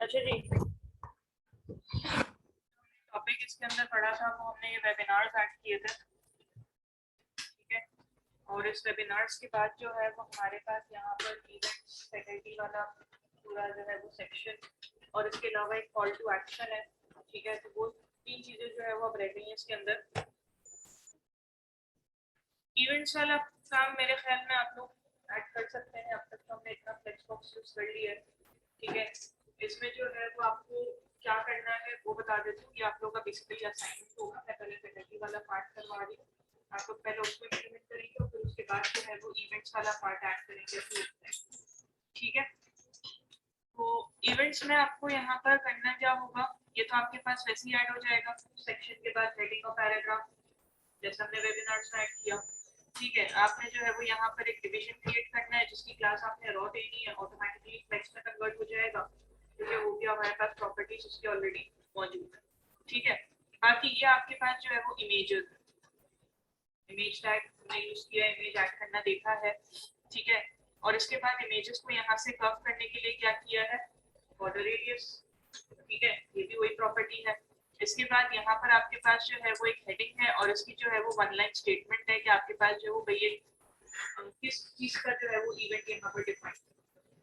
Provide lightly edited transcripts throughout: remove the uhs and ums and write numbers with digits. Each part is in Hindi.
अच्छा जी, टॉपिक इसके अंदर पढ़ा था वो हमने ये वेबिनार्स ऐड किए थे, ठीक है। और इस वेबिनार्स के बाद जो है वो हमारे पास यहाँ पर इवेंट्स फैकल्टी वाला पूरा जो है वो सेक्शन और इसके अलावा एक कॉल टू एक्शन है, ठीक है। तो वो तीन चीजें जो है वो अब रह गई हैं इसके अंदर। इवेंट्स वाला काम मेरे ख्याल में आप लोग ऐड कर सकते हैं, अब तक तो हमने इतना फ्लेक्स बॉक्स यूज कर लिया है, ठीक है। इसमें जो है वो आपको क्या करना है वो बता देती हूँ। ये आप लोगों का बेसिकली असाइनमेंट होगा। मैं पहले फैकल्टी वाला पार्ट करवा रही हूँ, आप लोग पहले उसको इम्प्लीमेंट करेंगे और फिर उसके बाद जो है वो इवेंट्स वाला पार्ट ऐड करेंगे, ठीक है। तो इवेंट्स में आपको यहाँ पर करना क्या होगा, ये तो आपके पास वैसे ही ऐड हो जाएगा सेक्शन के बाद हेडिंग और पैराग्राफ, जैसे हमने वेबिनार्स में ऐड किया, ठीक है। आपने जो है वो यहाँ पर एक डिवीजन क्रिएट करना है जिसकी क्लास आपने रॉ देनी है, ऑटोमेटिकली फ्लेक्स में कन्वर्ट हो जाएगा क्योंकि वो भी हमारे पास प्रॉपर्टीज उसकी ऑलरेडी मौजूद है, ठीक है। बाकी ये आपके पास जो है वो इमेजेस, इमेज टैग हमने यूज किया, इमेज ऐड करना देखा है, ठीक है। और इसके बाद इमेजेस को यहाँ से कर्व करने के लिए क्या किया है, बॉर्डर रेडियस, ठीक है। ये भी वही प्रॉपर्टी है। इसके बाद यहाँ पर आपके पास जो है वो एक हेडिंग है और इसकी जो है वो वन लाइन स्टेटमेंट है कि आपके पास जो है वो भैया किस चीज का जो है वो इवेंट यहाँ पर डिफाइन,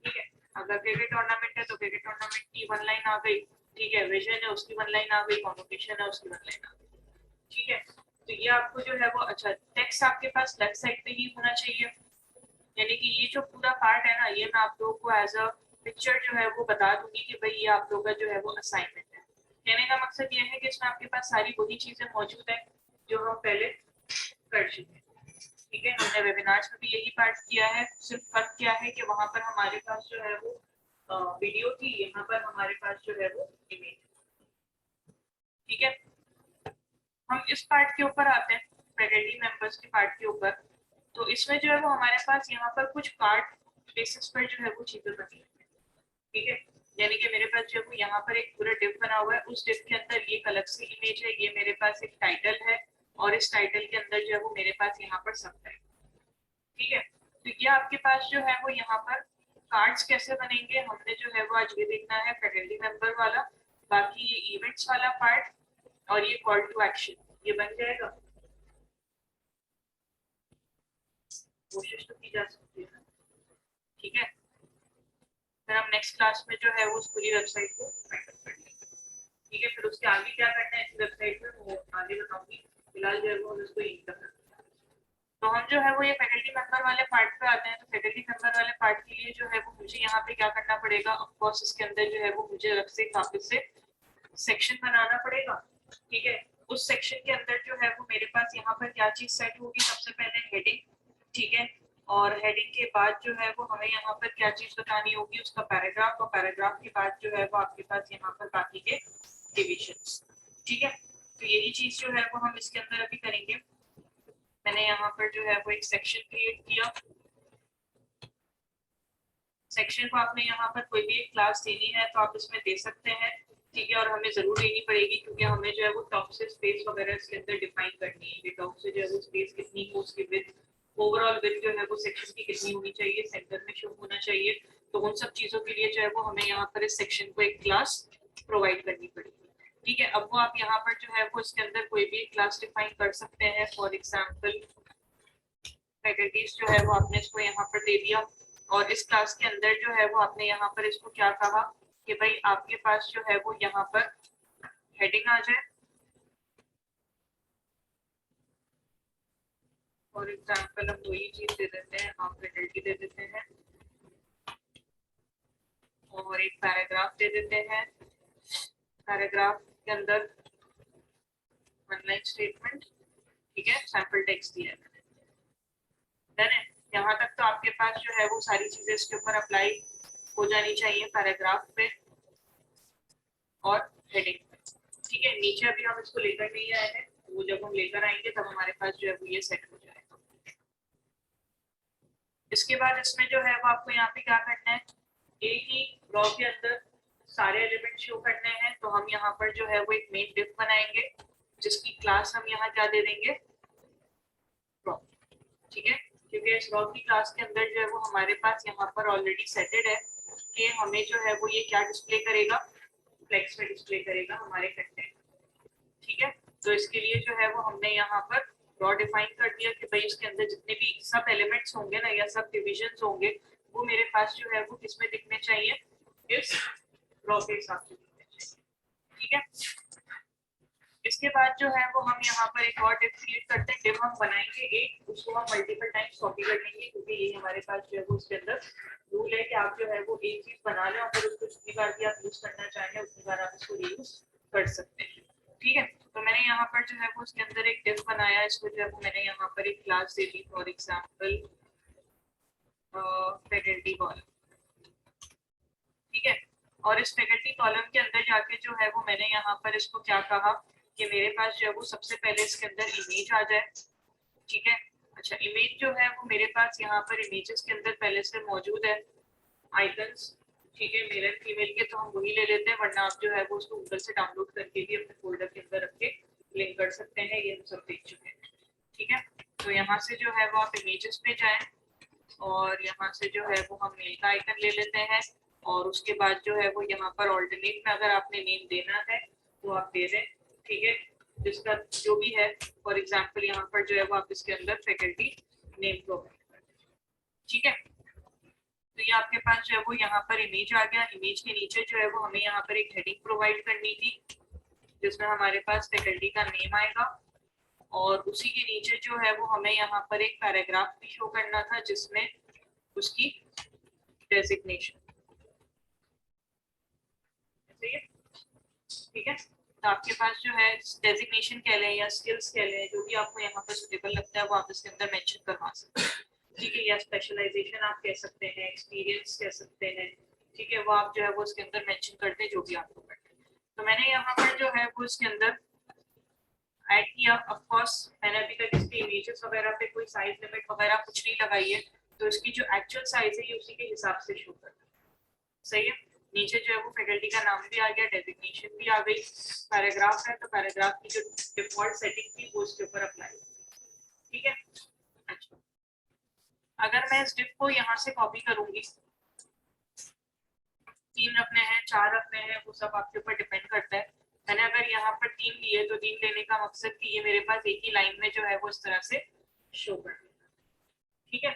ठीक है। अगर क्रिकेट टूर्नामेंट है तो क्रिकेट टूर्नामेंट की वन लाइन आ गई, ठीक है। विजन है उसकी वन लाइन आ गई, कॉन्वोकेशन है उसकी वन लाइन आ गई, ठीक है। तो ये आपको जो है वो अच्छा टेक्स्ट आपके पास लेफ्ट साइड पे ही होना चाहिए, यानी कि ये जो पूरा पार्ट है ना, ये मैं आप लोगों को एज अ पिक्चर जो है वो बता दूंगी कि भाई ये आप लोगों का जो है वो असाइनमेंट है। कहने का मकसद ये है कि इसमें आपके पास सारी वही चीजें मौजूद है जो हम पहले कर चुके हैं, ठीक है। हमने वेबिनार्स में भी यही पार्ट किया है, सिर्फ फर्क क्या है कि वहां पर हमारे पास जो है वो वीडियो थी, यहाँ पर हमारे पास जो है वो इमेज, ठीक है। हम इस पार्ट के ऊपर आते हैं, फैकल्टी मेंबर्स के पार्ट के ऊपर। तो इसमें जो है वो हमारे पास यहाँ पर कुछ पार्ट बेसिस पर जो है वो चीजें बनी है, ठीक है। यानी कि मेरे पास जो है यहाँ पर एक पूरा डिव बना हुआ है, उस डिव के अंदर ये एक अलग से इमेज है, ये मेरे पास एक टाइटल है और इस टाइटल के अंदर जो है वो मेरे पास यहाँ पर सब है, ठीक है। तो ये आपके पास जो है वो यहाँ पर कार्ड्स कैसे बनेंगे हमने जो है वो आज ये देखना है, फैकल्टी मेंबर वाला। बाकी ये इवेंट्स वाला पार्ट और ये कॉल टू एक्शन ये बन जाएगा, कोशिश तो की जा सकती है, ठीक है। फिर हम नेक्स्ट क्लास में जो है वो उस पूरी वेबसाइट को फाइंड आउट कर लेंगे, ठीक है। फिर उसके आगे क्या करना है इस वेबसाइट में वो आगे बताऊंगी, फिलहाल जो है वो उसको यही करना है। तो हम जो है वो ये फैकल्टी मेंबर वाले पार्ट पे आते हैं। तो फैकल्टी मेंबर वाले पार्ट के लिए जो है वो मुझे यहाँ पे क्या करना पड़ेगा, ऑफ कोर्स इसके अंदर जो है वो मुझे अलग से वापस से सेक्शन बनाना पड़ेगा, ठीक है। उस सेक्शन के अंदर जो है वो मेरे पास यहाँ पर क्या चीज सेट होगी, सबसे पहले हेडिंग, ठीक है। और हेडिंग के बाद जो है वो हमें यहाँ पर क्या चीज बतानी होगी, उसका पैराग्राफ, और पैराग्राफ के बाद जो है वो आपके पास यहाँ पर बाकी के डिविजन्स, ठीक है। तो यही चीज जो है वो हम इसके अंदर अभी करेंगे। मैंने यहाँ पर जो है वो एक सेक्शन क्रिएट किया, सेक्शन को आपने यहाँ पर कोई भी एक क्लास देनी है तो आप इसमें दे सकते हैं, ठीक है। और हमें जरूर देनी पड़ेगी क्योंकि हमें जो है वो टॉप से स्पेस वगैरह इसके अंदर डिफाइन करनी है कि टॉप से जो है वो स्पेस कितनी हो, उसकी विड्थ, ओवरऑल विड्थ जो है वो सेक्शन की कितनी होनी चाहिए, सेंटर में शो होना चाहिए। तो उन सब चीजों के लिए जो है वो हमें यहाँ पर इस सेक्शन को एक क्लास प्रोवाइड करनी पड़ेगी, ठीक है। अब वो आप यहाँ पर जो है वो इसके अंदर कोई भी क्लास डिफाइन कर सकते हैं। फॉर एग्जाम्पल फैकल्टीज जो है वो आपने इसको यहाँ पर दे दिया और इस क्लास के अंदर जो है वो आपने यहाँ पर इसको क्या कहा कि भाई आपके पास जो है वो यहाँ पर हेडिंग आ जाए। फॉर एग्जाम्पल हम वही चीज दे देते हैं, आप फैकल्टी दे देते हैं और एक पैराग्राफ दे देते हैं। पैराग्राफ के अंदर वन लाइन स्टेटमेंट, ठीक है, सैंपल टेक्स्ट दिया है मैंने। यहाँ तक तो आपके पास जो है वो सारी चीजें इसके ऊपर अप्लाई हो जानी चाहिए, पैराग्राफ पे और हेडिंग पे, ठीक है। नीचे अभी हम इसको लेकर नहीं आए हैं, वो जब हम लेकर आएंगे तब हमारे पास जो है वो ये सेट हो जाएगा। इसके बाद इसमें जो है वो आपको यहाँ पे क्या करना है, एक ही रॉ के अंदर सारे एलिमेंट शो करने हैं। तो हम यहाँ पर जो है वो एक मेन डिव बनाएंगे जिसकी क्लास हम यहाँ क्या दे देंगे, रॉ, ठीक है। क्योंकि इस रॉ की क्लास के अंदर जो है वो हमारे पास यहाँ पर ऑलरेडी सेटेड है कि हमें जो है वो ये क्या डिस्प्ले करेगा, फ्लेक्स में डिस्प्ले करेगा हमारे कंटेंट। ठीक है, तो इसके लिए जो है वो हमने यहाँ पर रॉ डिफाइन कर दिया कि भाई इसके अंदर जितने भी सब एलिमेंट्स होंगे ना या सब डिविजन्स होंगे वो मेरे पास जो है वो किसमें दिखने चाहिए, इस रॉ के हिसाब से दिखने चाहिए। ठीक है, इसके बाद जो है वो हम यहाँ पर एक और डिव क्रिएट करते हैं। डिव हम बनाएंगे एक, उसको हम मल्टीपल टाइम्स कॉपी कर लेंगे क्योंकि ये हमारे पास जो है वो उसके अंदर रूल है कि आप जो है वो एक चीज बना लें और फिर उसको जितनी बार भी आप यूज करना चाहें उतनी बार आप इसको यूज कर सकते हैं। ठीक है, तो मैंने यहाँ पर जो है वो उसके अंदर एक डिव बनाया, इसको जो है वो मैंने यहाँ पर एक class they the, for example faculty column. ठीक है, और इस फैकल्टी कॉलम के अंदर जाके जो है वो मैंने यहाँ पर इसको क्या कहा कि मेरे पास जो है वो सबसे पहले इसके अंदर इमेज आ जाए। ठीक है, अच्छा इमेज जो है वो मेरे पास यहाँ पर इमेजेस के अंदर पहले से मौजूद है, आइकन्स। ठीक है, मेल एंड फीमेल के तो हम वही ले लेते हैं, वरना आप जो है वो उसको गूगल से डाउनलोड करके भी अपने फोल्डर के अंदर रख के लिंक कर सकते हैं, ये हम सब देख चुके हैं। ठीक है, तो यहाँ से जो है वो आप इमेजेस पे जाएं और यहाँ से जो है वो हम मेल का आइकन ले लेते हैं और उसके बाद जो है वो यहाँ पर ऑल्टरनेट में अगर आपने नेम देना है तो आप दे दें। ठीक है, जिसका जो भी है, फॉर एग्जांपल यहाँ पर जो है वो आप इसके अंदर फैकल्टी नेम प्रोवाइड कर दें। ठीक है, तो ये आपके पास जो है वो यहाँ पर इमेज आ गया। इमेज के नीचे जो है वो हमें यहाँ पर एक हेडिंग प्रोवाइड करनी थी जिसमें हमारे पास फैकल्टी का नेम आएगा और उसी के नीचे जो है वो हमें यहाँ पर एक पैराग्राफ भी शो करना था जिसमें उसकी डेजिग्नेशन। ठीक है, तो आपके पास जो है डेजिग्नेशन कह लें या स्किल्स कह लें, जो भी आपको यहाँ पर सुटेबल लगता है वो आप इसके अंदर मेंशन करवा सकते हैं। ठीक है, या स्पेशलाइजेशन आप कह सकते हैं, एक्सपीरियंस कह सकते हैं। ठीक है, वो आप जो है वो उसके अंदर मेंशन करते हैं जो भी आपको करना है। तो मैंने यहाँ पर जो है वो इसके अंदर ऐड किया। ऑफ कोर्स मैंने अभी तक इसके इमेजेस वगैरह पे कोई साइज लिमिट वगैरह कुछ नहीं लगाई है, तो इसकी जो एक्चुअल साइज है ये उसी के हिसाब से शो करना है। सही है, नीचे जो है वो फैकल्टी का नाम भी आ गया, डेजिग्नेशन भी आ गई, पैराग्राफ है तो पैराग्राफ की जो डिफॉल्ट सेटिंग थी वो उसके ऊपर अप्लाई। ठीक है, अच्छा अगर मैं इस डिफ को यहाँ से कॉपी करूंगी, 3 रखने हैं 4 रखने हैं वो सब आपके ऊपर डिपेंड करता है। मैंने अगर यहाँ पर 3 लिए तो 3 लेने का मकसद कि ये मेरे पास एक ही लाइन में जो है वो इस तरह से शो कर देगा। ठीक है,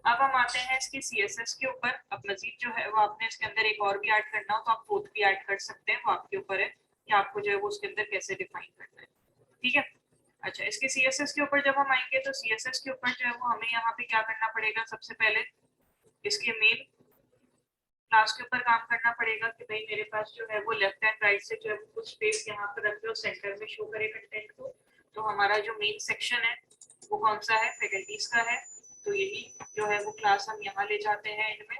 अब हम आते हैं इसकी CSS के ऊपर। अब मजीद जो है वो आपने इसके अंदर एक और भी ऐड करना हो तो आप फोर्थ भी ऐड कर सकते हैं, वो आपके ऊपर है कि आपको जो है वो उसके अंदर कैसे डिफाइन करना है। ठीक है, अच्छा इसके CSS के ऊपर जब हम आएंगे तो CSS के ऊपर जो है वो हमें यहाँ पे क्या करना पड़ेगा, सबसे पहले इसके मेन क्लास के ऊपर काम करना पड़ेगा कि भाई मेरे पास जो है वो लेफ्ट एंड राइट से जो है वो कुछ स्पेस यहाँ पर रख दो, सेंटर में शो करे कंटेंट को। तो हमारा जो मेन सेक्शन है वो कौन सा है, फैकल्टीज का है, तो यही जो है वो क्लास हम यहाँ ले जाते हैं इनमें।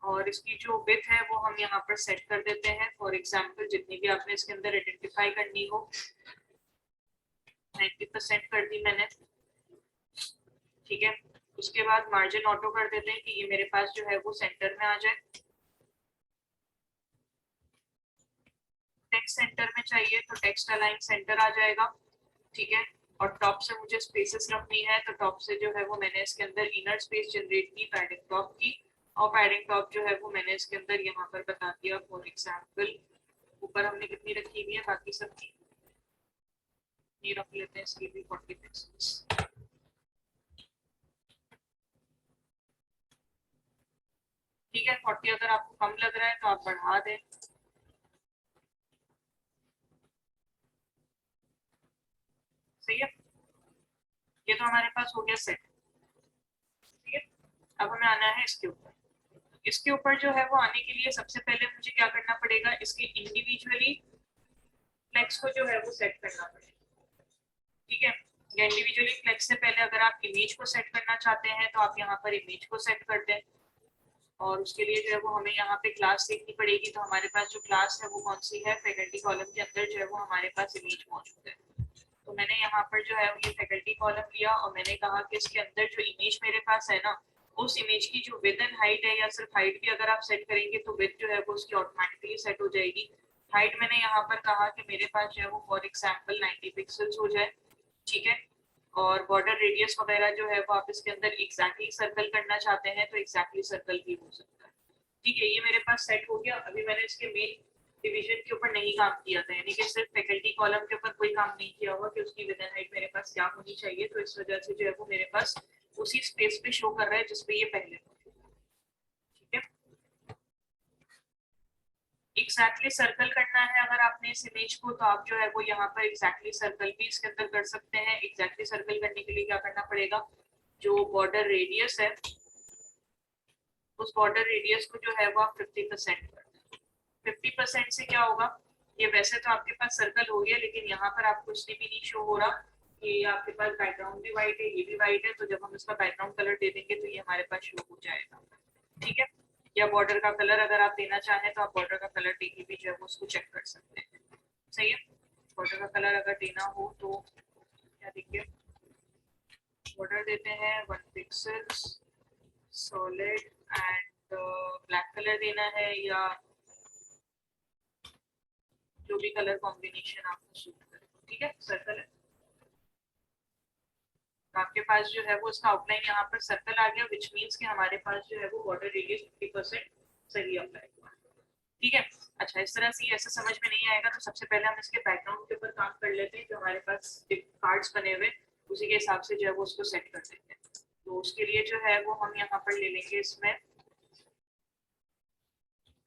और इसकी जो विड्थ है वो हम यहाँ पर सेट कर देते हैं, फॉर एग्जांपल जितनी भी आपने इसके अंदर आइडेंटिफाई करनी हो 90% कर दी मैंने। ठीक है, उसके बाद मार्जिन ऑटो कर देते हैं कि ये मेरे पास जो है वो सेंटर में आ जाए। टेक्स्ट सेंटर में चाहिए तो टेक्स्ट अलाइन सेंटर आ जाएगा। ठीक है, और टॉप से मुझे स्पेसेस रखनी है तो टॉप से जो है वो मैंने इसके अंदर इनर स्पेस जनरेट की पैडिंग टॉप की, और पैडिंग टॉप जो है वो मैंने इसके अंदर यहाँ पर बता दिया, फॉर एग्जांपल ऊपर हमने कितनी रखी हुई है, बाकी सबकी ये रख लेते हैं, इसकी भी 40 पिक्सेल्स। ठीक है, 40 अगर आपको कम लग रहा है तो आप बढ़ा दें। सही है, ये तो हमारे पास हो गया सेट। ठीक है, अब हमें आना है इसके ऊपर। इसके ऊपर जो है वो आने के लिए सबसे पहले मुझे क्या करना पड़ेगा, इसके इंडिविजुअली फ्लेक्स को जो है वो सेट करना पड़ेगा। ठीक है, या इंडिविजुअली फ्लेक्स से पहले अगर आप इमेज को सेट करना चाहते हैं तो आप यहाँ पर इमेज को सेट कर दें, और उसके लिए जो है वो हमें यहाँ पे क्लास देखनी पड़ेगी। तो हमारे पास जो क्लास है वो कौन सी है, फैकल्टी कॉलम के अंदर जो है वो हमारे पास इमेज मौजूद है। तो मैंने यहाँ पर जो है ये फैकल्टी कॉलम लिया और मैंने कहा कि इसके अंदर जो इमेज मेरे पास है ना, उस इमेज की जो विड्थ एंड हाइट है, या सिर्फ हाइट भी अगर आप सेट करेंगे तो विड्थ जो है वो उसकी ऑटोमेटिकली सेट हो जाएगी। हाइट मैंने यहाँ पर कहा कि मेरे पास जो है वो फॉर एग्जांपल 90 पिक्सेल्स हो जाए। ठीक है, और बॉर्डर रेडियस वगैरह जो है वो आप इसके अंदर एग्जैक्टली सर्कल करना चाहते हैं तो एग्जैक्टली सर्कल भी हो सकता है। ठीक है, ये मेरे पास सेट हो गया। अभी मैंने इसके मेन डिवीजन के ऊपर नहीं काम किया था, यानी कि सिर्फ फैकल्टी कॉलम के ऊपर कोई काम नहीं किया हुआ कि उसकी विद इन हाइट मेरे पास क्या होनी चाहिए, तो इस वजह से जो है वो मेरे पास उसी स्पेस पे शो कर रहा है जिसपे ये पहले। ठीक है, एग्जैक्टली सर्कल करना है अगर आपने इस इमेज को, तो आप जो है वो यहाँ पर एग्जैक्टली सर्कल भी इसके अंदर कर सकते हैं। एग्जैक्टली सर्कल करने के लिए क्या करना पड़ेगा, जो बॉर्डर रेडियस है उस बॉर्डर रेडियस को जो है वो आप 50% कर दें। 50% से क्या होगा, ये वैसे तो आपके पास सर्कल हो गया, लेकिन यहाँ पर आपको इसलिए भी नहीं शो हो रहा कि आपके पास बैकग्राउंड भी व्हाइट है, ये भी व्हाइट है, तो जब हम इसका बैकग्राउंड कलर दे देंगे तो ये हमारे पास शो हो जाएगा। ठीक है, या बॉर्डर का कलर अगर आप देना चाहें तो आप बॉर्डर का कलर देके भी जो है उसको चेक कर सकते हैं। सही है, बॉर्डर का कलर अगर देना हो तो क्या देखिए, बॉर्डर देते हैं 1 pixel solid and black colour देना है, या जो भी कलर कॉम्बिनेशन आपको सूट करे। ठीक है, सर्कल है तो आपके पास जो है वो इसका आउटलाइन यहाँ पर सर्कल आ गया, विच मीन्स कि हमारे पास जो है वो बॉर्डर रेडियस 50% सही अप्लाई हुआ। ठीक है, अच्छा इस तरह से ऐसा समझ में नहीं आएगा तो सबसे पहले हम इसके बैकग्राउंड के ऊपर काम कर लेते हैं। जो हमारे पास कार्ड्स बने हुए उसी के हिसाब से जो है वो उसको सेट कर देते हैं। तो उसके लिए जो है वो हम यहाँ पर ले लेंगे इसमें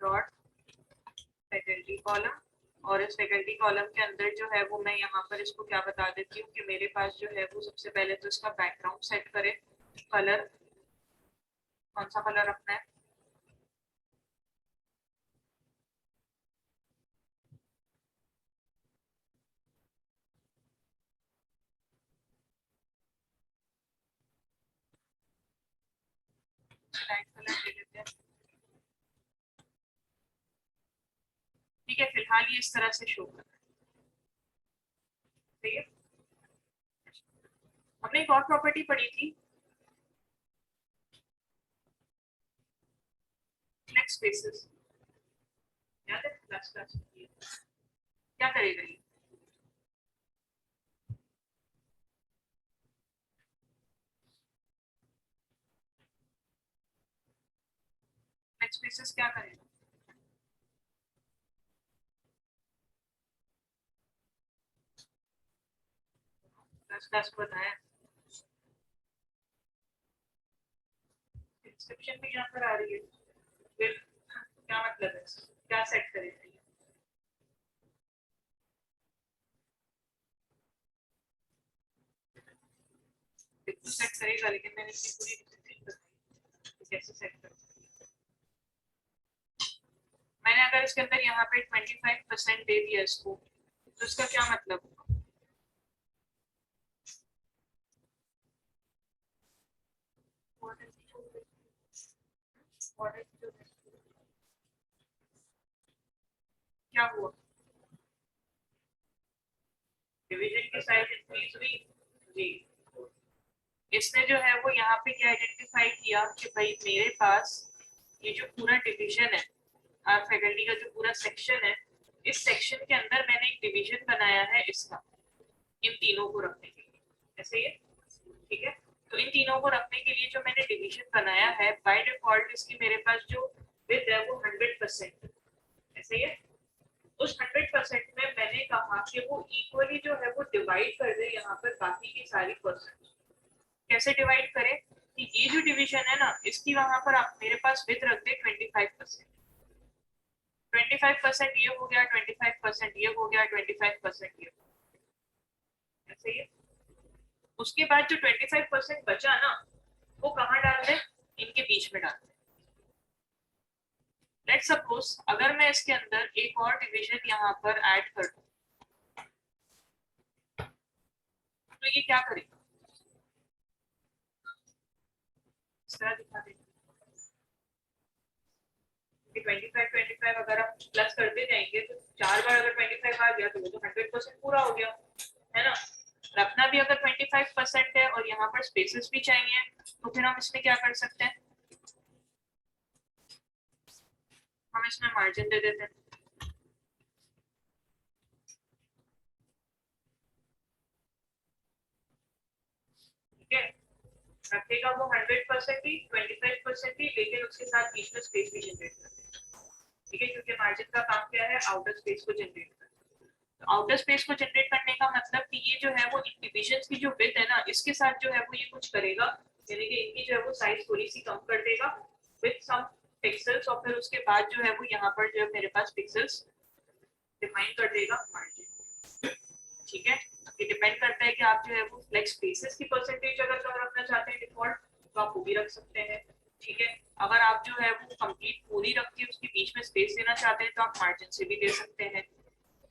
डॉट फैकल्टी कॉलम, और इस फैकल्टी कॉलम के अंदर जो है वो मैं यहाँ पर इसको क्या बता देती हूँ कि मेरे पास जो है वो सबसे पहले तो इसका बैकग्राउंड सेट करे। कलर कौन सा कलर रखना है, लाइट कलर ले लेते हैं। ठीक है, फिलहाल ये इस तरह से शो कर रहा है। ठीक है, हमने एक और प्रॉपर्टी पढ़ी थी फ्लेक्स स्पेसेस, याद है क्लास क्लास में? क्या करेगा ये, फ्लेक्स स्पेसेस क्या करेगा, क्लास क्लास को बताया, डिस्क्रिप्शन में यहाँ पर आ रही है। फिर क्या मतलब है, क्या सेट करेगा ये, बिल्कुल सेट करेगा, लेकिन मैंने इसकी पूरी डिस्क्रिप्शन बताई कि कैसे सेट करेगा। मैंने अगर इसके अंदर यहाँ पे 25% दे दिया इसको, तो इसका क्या मतलब होगा, क्या हुआ, डिवीजन की साइज इंक्रीज हुई जी। इसने जो है वो यहाँ पे क्या आइडेंटिफाई किया कि भाई मेरे पास ये जो पूरा डिवीजन है, फैकल्टी का जो पूरा सेक्शन है, इस सेक्शन के अंदर मैंने एक डिवीजन बनाया है इसका, इन तीनों को रखने के लिए, ऐसे ही है। ठीक है, तो इन तीनों को रखने के लिए जो मैंने डिवीजन बनाया है, बाय डिफॉल्ट इसकी मेरे पास जो विड्थ है वो 100% ऐसे ही है। उस 100% में मैंने कहा कि वो इक्वली जो है वो डिवाइड कर दे यहाँ पर बाकी की सारी परसेंट। कैसे डिवाइड करें कि ये जो डिवीजन है ना, इसकी वहां पर आप मेरे पास विथ रख दे 25%। 25% ये हो गया, 25% ये हो गया, 25% ये हो गया, ऐसे ही है। उसके बाद जो 25% बचा ना, वो कहाँ डाल दे, इनके बीच में डाल दे। लेट्स सपोज अगर मैं इसके अंदर एक और डिवीजन यहाँ पर ऐड कर दूं, तो ये क्या करेगा, इस तरह दिखा देगा कि 25 अगर हम प्लस करते जाएंगे तो 4 बार अगर 25 आ गया तो वो तो 100% पूरा हो गया है ना। रखना भी अगर 25% है और यहाँ पर स्पेसेस भी चाहिए, तो फिर हम इसमें क्या कर सकते हैं, हम इसमें मार्जिन दे देते हैं। ठीक है, रखेगा वो 100% ही, 25% ही, लेकिन उसके साथ बीच में स्पेस भी जनरेट कर देगा। ठीक है, क्योंकि मार्जिन का काम क्या है, आउटर स्पेस को जनरेट करना। तो आउटर स्पेस को जनरेट करने का मतलब कि ये जो है वो इन डिविजन्स की जो विड्थ है ना, इसके साथ जो है वो ये कुछ करेगा, यानी कि इनकी जो है वो साइज थोड़ी सी कम कर देगा विद सम पिक्सेल्स, और फिर उसके बाद जो है वो यहाँ पर जो है मेरे पास पिक्सेल्स डिफाइन कर देगा मार्जिन। ठीक है, ये डिपेंड करता है कि आप जो है वो फ्लेक्स स्पेसेस की परसेंटेज अगर कम रखना चाहते हैं डिफॉल्ट, तो आप वो भी रख सकते हैं। ठीक है, अगर आप जो है वो कंप्लीट पूरी रख के उसके बीच में स्पेस देना चाहते हैं तो आप मार्जिन से भी दे सकते हैं।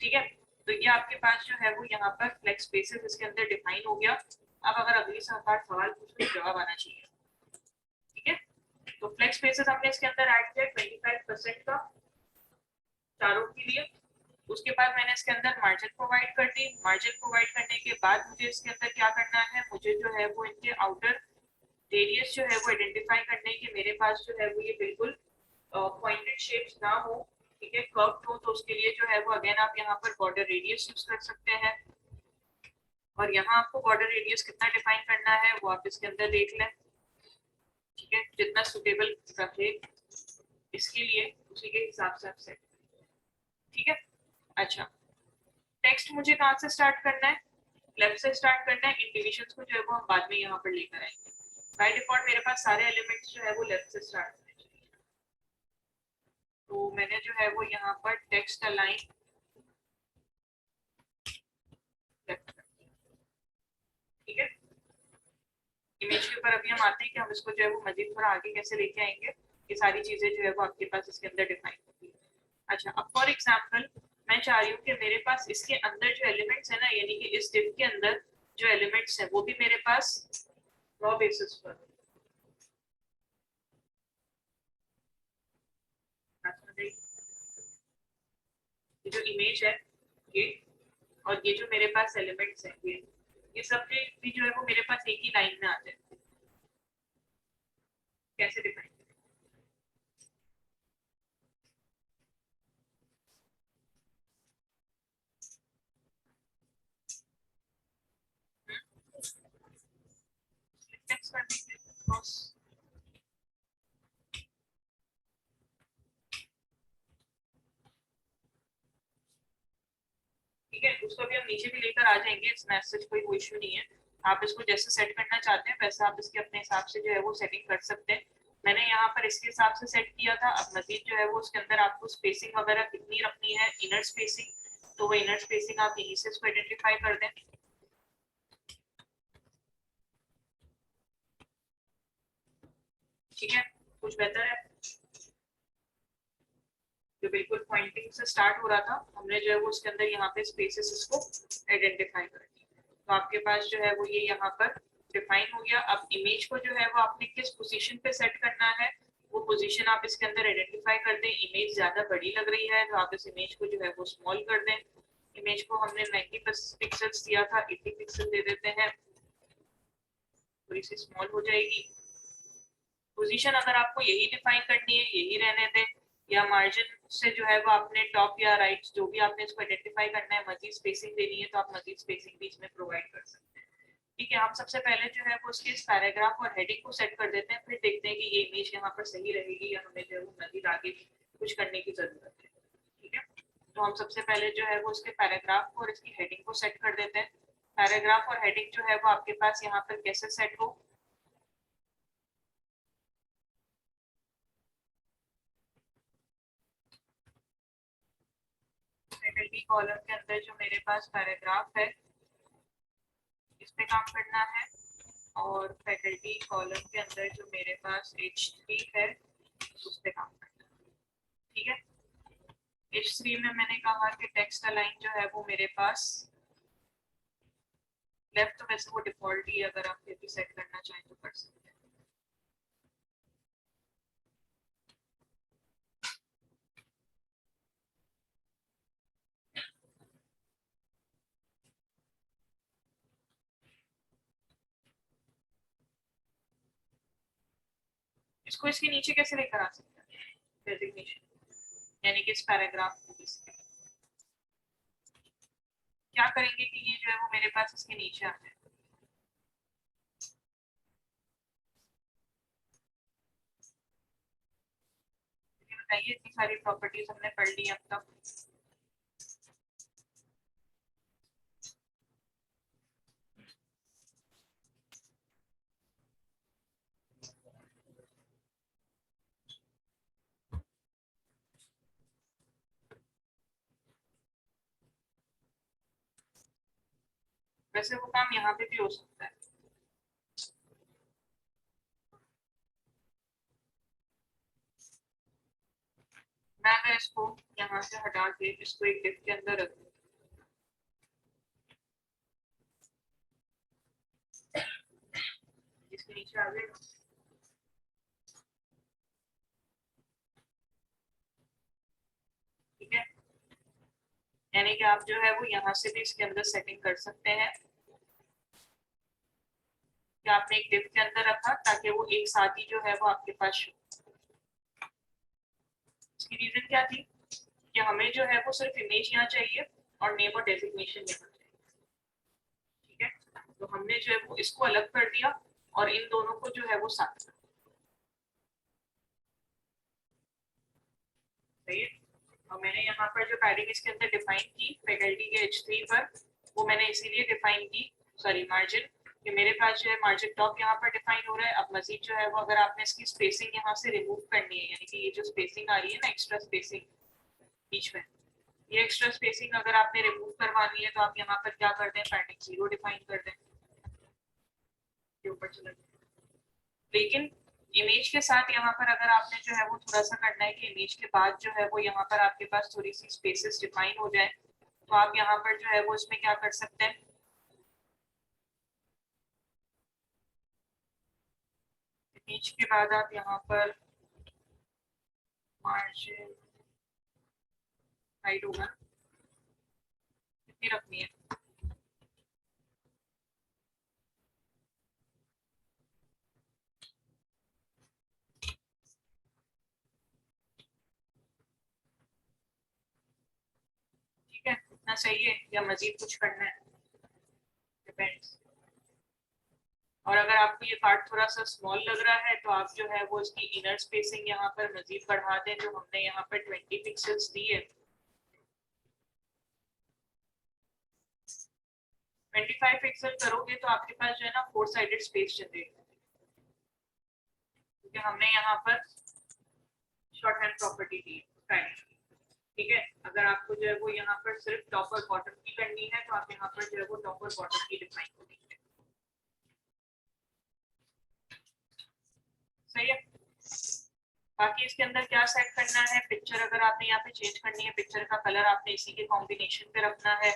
ठीक है, तो ये आपके पास जो है वो यहाँ पर फ्लेक्स स्पेसेस इसके अंदर डिफाइन हो गया। अब अगर अगली सवाल पूछो, जवाब आना चाहिए। ठीक है, तो फ्लेक्स स्पेसेस हमने इसके अंदर ऐड किया 25% का चारों के लिए। उसके बाद मैंने इसके अंदर मार्जिन प्रोवाइड कर दी। मार्जिन प्रोवाइड करने के बाद मुझे इसके अंदर क्या करना है, मुझे जो है वो इनके आउटर रेडियस जो है वो आइडेंटिफाई करने की, मेरे पास जो है वो ये बिल्कुल पॉइंटेड शेप्स ना हो, ठीक है, कर्व्ड हो, तो उसके लिए जो है वो अगेन आप यहाँ पर बॉर्डर रेडियस यूज कर सकते हैं। और यहाँ आपको बॉर्डर रेडियस कितना डिफाइन करना है वो आप इसके अंदर देख लें। ठीक है, जितना सुटेबल रखे इसके लिए उसी के हिसाब से आप सेट। ठीक है, अच्छा, टेक्स्ट मुझे कहाँ से स्टार्ट करना है, लेफ्ट से स्टार्ट करना है। इन डिविजन्स को जो है वो हम बाद में यहाँ पर लेकर आएंगे। बाय डिफॉल्ट मेरे पास सारे एलिमेंट्स जो है वो लेफ्ट से स्टार्ट होने चाहिए। तो मैंने जो है वो यहाँ पर टेक्स्ट अलाइन लेफ्ट कर दिया। ठीक है, इमेज के ऊपर अभी हम आते हैं कि हम इसको जो है वो मजीद थोड़ा आगे कैसे लेके आएंगे। ये सारी चीजें जो है वो आपके पास इसके अंदर डिफाइन होती है। अच्छा, अब फॉर एग्जाम्पल मैं चाह रही हूँ कि मेरे पास इसके अंदर जो एलिमेंट्स है ना, यानी कि इस डिव के अंदर जो एलिमेंट्स है वो भी मेरे पास रॉ बेसिस पर। ये जो इमेज है ये, और ये जो मेरे पास एलिमेंट्स हैं ये सब भी जो है वो मेरे पास एक ही लाइन में आ जाए। कैसे डिफाइन करने के लिए, ठीक है, उसको भी हम नीचे भी लेकर आ जाएंगे, इसमें ऐसा कोई वो इशू नहीं है। आप इसको जैसे सेट करना चाहते हैं वैसा आप इसके अपने हिसाब से जो है वो सेटिंग कर सकते हैं। मैंने यहाँ पर इसके हिसाब से सेट किया था। अब मजीद जो है वो उसके अंदर आपको स्पेसिंग वगैरह कितनी रखनी है, इनर स्पेसिंग, तो वो इनर स्पेसिंग आप यहीं से इसको आइडेंटिफाई कर दें। ठीक है, कुछ बेहतर है। जो बिल्कुल पॉइंटिंग से स्टार्ट हो रहा था, हमने जो है वो उसके अंदर यहाँ पे स्पेसेस इसको आइडेंटिफाई कर दिया। तो आपके पास जो है वो ये यहाँ पर डिफाइन हो गया। अब इमेज को जो है वो आपने किस पोजीशन पे सेट करना है, वो पोजीशन आप इसके अंदर आइडेंटिफाई कर दें। इमेज ज्यादा बड़ी लग रही है तो आप इस इमेज को जो है वो स्मॉल कर दें। इमेज को हमने 90 पिक्सल्स दिया था, 80 पिक्सल दे देते हैं, थोड़ी सी स्मॉल हो जाएगी। पोजीशन अगर आपको यही डिफाइन करनी है यही रहने दें, या मार्जिन से जो है वो आपने टॉप या राइट जो भी आपने इसको आइडेंटिफाई करना है, मजीद स्पेसिंग देनी है तो आप मजीद स्पेसिंग भी इसमें प्रोवाइड कर सकते हैं। ठीक है, हम सबसे पहले जो है वो उसके इस पैराग्राफ और हेडिंग को सेट कर देते हैं, फिर देखते हैं कि ये इमेज यहाँ पर सही रहेगी या हमें जो है वो मजीद आगे कुछ करने की जरूरत है। ठीक है, तो हम सबसे पहले जो है वो उसके पैराग्राफ और इसकी हेडिंग को सेट कर देते हैं। पैराग्राफ और हेडिंग जो है वो आपके पास यहाँ पर कैसे सेट हो, फैकल्टी कॉलम के अंदर जो मेरे पास पैराग्राफ है इस पे काम करना है, और फैकल्टी कॉलम के अंदर जो मेरे पास H3 है उस पे काम करना है। ठीक है, H3 में मैंने कहा कि टेक्स्ट अलाइन जो है वो मेरे पास लेफ्ट, तो वैसे वो डिफॉल्ट ही है, अगर आप फिर भी सेट करना चाहें तो कर सकते हैं। इसको इसके नीचे कैसे लेकर आ सकते हैं, डेजिग्नेशन, यानी कि इस पैराग्राफ को क्या करेंगे कि ये जो है वो मेरे पास इसके नीचे आ जाए। बताइए, इतनी सारी प्रॉपर्टीज हमने पढ़ ली अब तक। वैसे वो काम यहाँ पे भी हो सकता है। मैं अगर इसको यहाँ से हटा के इसको एक डिफ के अंदर रख दूं, इसके नीचे आ जाएगा। ठीक है, यानी कि आप जो है वो यहाँ से भी इसके अंदर सेटिंग कर सकते हैं कि आपने एक डिफ के अंदर रखा ताकि वो एक साथ ही जो है वो आपके पास शो। इसकी रीजन क्या थी कि हमें जो है वो सिर्फ इमेज यहाँ चाहिए और नेम और डेजिग्नेशन यहाँ चाहिए। ठीक है, तो हमने जो है वो इसको अलग कर दिया और इन दोनों को जो है वो साथ कर दिया। सही है। और मैंने यहाँ पर जो पैडिंग इसके अंदर डिफाइन की फैकल्टी के H3 पर, वो मैंने इसीलिए डिफाइन की, सॉरी मार्जिन, कि मेरे पास जो है मार्जिन टॉप यहाँ पर डिफाइन हो रहा है। अब मजीद जो है वो अगर आपने इसकी स्पेसिंग यहाँ से रिमूव करनी है, यानी कि ये जो स्पेसिंग आ रही है ना, एक्स्ट्रा स्पेसिंग बीच में, ये एक्स्ट्रा स्पेसिंग अगर आपने रिमूव करवानी है तो आप यहाँ पर क्या कर दें, पैडिंग 0 डिफाइन कर दें, ये ऊपर चला जाए। लेकिन इमेज के साथ यहाँ पर अगर आपने जो है वो थोड़ा सा करना है कि इमेज के बाद जो है वो यहाँ पर आपके पास थोड़ी सी स्पेसेस डिफाइन हो जाए, तो आप यहाँ पर जो है वो इसमें क्या कर सकते हैं, इमेज के बाद आप यहाँ पर मार्जिन हाइट होगा कितनी रखनी है, ठीक है, इतना सही है या मजीद कुछ करना है, डिपेंड्स। और अगर आपको ये पार्ट थोड़ा सा स्मॉल लग रहा है तो आप जो है वो इसकी इनर स्पेसिंग यहाँ पर मजीद बढ़ा दें, जो हमने यहाँ पर 20 पिक्सल्स दी है, 25 पिक्सल करोगे तो आपके पास जो है ना 4 साइडेड स्पेस जनरेट, क्योंकि हमने यहाँ पर शॉर्ट हैंड प्रॉपर्टी दी है। ठीक है, अगर आपको जो है वो यहाँ पर सिर्फ टॉप और बॉटम की करनी है तो आप यहाँ पर जो है वो टॉप और बॉटम की डिफाइन करेंगे। सही है। बाकी इसके अंदर क्या सेट करना है, पिक्चर अगर आपने यहाँ पे चेंज करनी है, पिक्चर का कलर आपने इसी के कॉम्बिनेशन पे रखना है,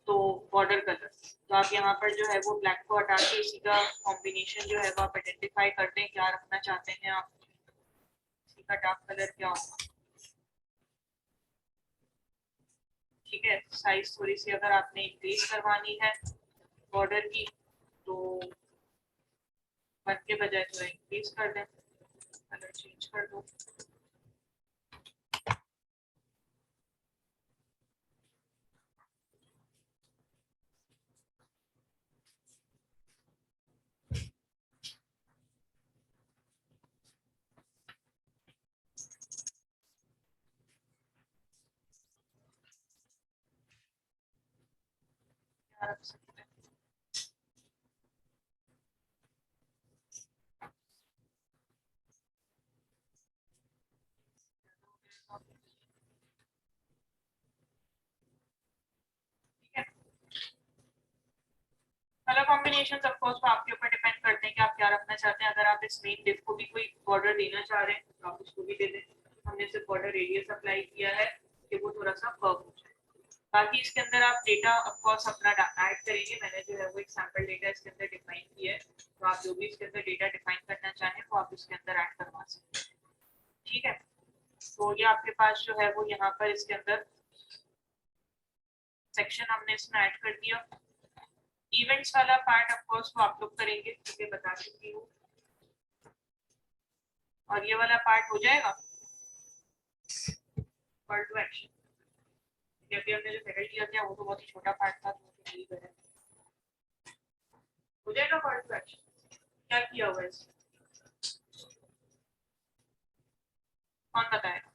तो बॉर्डर कलर, तो आप यहाँ पर जो है वो ब्लैक को हटा के इसी का कॉम्बिनेशन जो है वो आप आइडेंटिफाई करते हैं क्या रखना चाहते हैं आप, इसी का डार्क कलर क्या होगा। ठीक है, साइज थोड़ी सी अगर आपने इंक्रीज करवानी है बॉर्डर की तो 1 के बजाय थोड़ा इंक्रीज कर दें, कलर चेंज कर दो। क्या रख सकते हैं, ठीक है। कलर कॉम्बिनेशन ऑफ कोर्स आपके ऊपर डिपेंड करते हैं कि आप क्या रखना चाहते हैं। अगर आप इस मेन डिप को भी कोई बॉर्डर देना चाह रहे हैं तो आप उसको भी दे दें। हमने सिर्फ बॉर्डर रेडियस अप्लाई किया है कि वो थोड़ा सा कर्व हो जाए। बाकी इसके अंदर आप डेटा ऑफ कोर्स अपना ऐड करेंगे, मैंने जो है वो एक सैंपल डेटा इसके अंदर डिफाइन किया है, तो आप जो भी इसके अंदर डेटा डिफाइन करना चाहें वो आप इसके अंदर ऐड करवा सकते हैं। ठीक है, तो ये आपके पास जो है वो यहाँ पर इसके अंदर सेक्शन हमने इसमें ऐड कर दिया। इवेंट्स वाला पार्ट ऑफ कोर्स वो आप लोग करेंगे, मुझे बता चुकी हूँ, और ये वाला पार्ट हो जाएगा कॉल टू एक्शन। अभी हमने जो पहले किया था वो तो बहुत ही छोटा पार्ट था, तो यही है हो जाएगा कॉल टू एक्शन। क्या किया हुआ है इसमें, कौन बताएगा?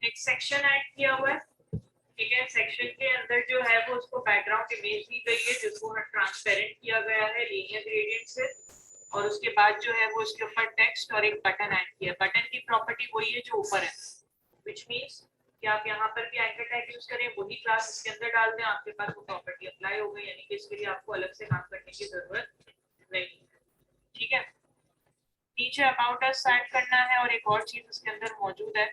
एक सेक्शन ऐड किया हुआ है, ठीक है। सेक्शन के अंदर जो है वो उसको बैकग्राउंड इमेज दी गई है जिसको ट्रांसपेरेंट किया गया है लीनियर ग्रेडियंट से, और उसके बाद जो है वो उसके ऊपर टेक्स्ट और एक बटन ऐड किया। बटन की प्रॉपर्टी वही है जो ऊपर है, व्हिच मींस कि आप यहाँ पर भी एंकर टैग यूज करें, वही क्लास इसके अंदर डाल दें, आपके पास वो प्रॉपर्टी अप्लाई हो गई, यानी कि इसके लिए आपको अलग से काम करने की जरूरत नहीं, ठीक है। नीचे अबाउट अस ऐड करना है, और एक और चीज इसके अंदर मौजूद है,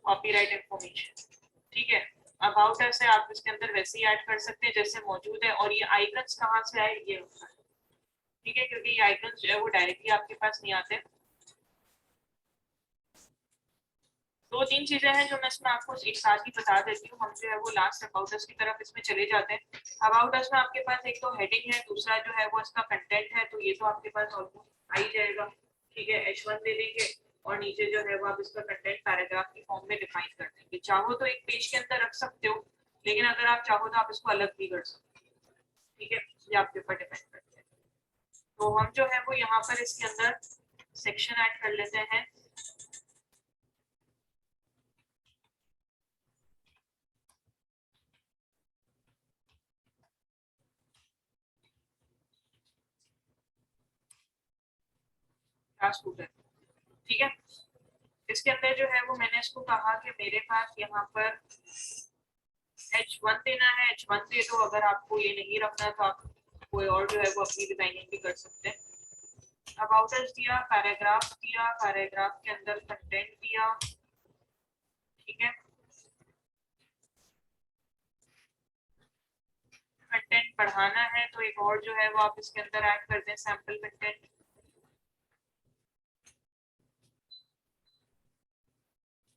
कॉपीराइट इंफॉर्मेशन, ठीक है। अबाउट अस है, आप इसके अंदर वैसे ही ऐड कर सकते हैं जैसे मौजूद है, और ये आइकन्स कहाँ से आए ये होता है, ठीक है, क्योंकि ये आइकन्स जो है वो डायरेक्टली आपके पास नहीं आते। दो तीन चीजें हैं जो मैं इसमें आपको एक साथ ही बता देती हूँ। हम जो है वो लास्ट अबाउट अस की तरफ इसमें चले जाते हैं। अबाउट अस में आपके पास एक तो हेडिंग है, दूसरा जो है वो इसका कंटेंट है, तो ये तो आपके पास ऑलमोस्ट आ ही जाएगा, ठीक है। H1 दे देंगे और नीचे जो है वो आप इसका कंटेंट पैराग्राफ की फॉर्म में डिफाइन कर देंगे। चाहो तो एक पेज के अंदर रख सकते हो, लेकिन अगर आप चाहो तो आप इसको अलग भी कर सकते हो, ठीक है, ये आपके ऊपर डिपेंड करता है। तो हम जो है वो यहाँ पर इसके अंदर सेक्शन ऐड कर लेते हैं। क्लास स्टूडेंट, ठीक है। इसके अंदर जो है वो मैंने इसको कहा कि मेरे पास यहाँ पर H1 देना है, H1 दे दो। अगर आपको ये नहीं रखना तो आप कोई और जो है वो अपनी डिजाइनिंग भी कर सकते हैं। अबाउट अस दिया, पैराग्राफ दिया, पैराग्राफ के अंदर कंटेंट दिया, ठीक है। कंटेंट बढ़ाना है तो एक और जो है वो आप इसके अंदर ऐड कर दें, सैंपल कंटेंट,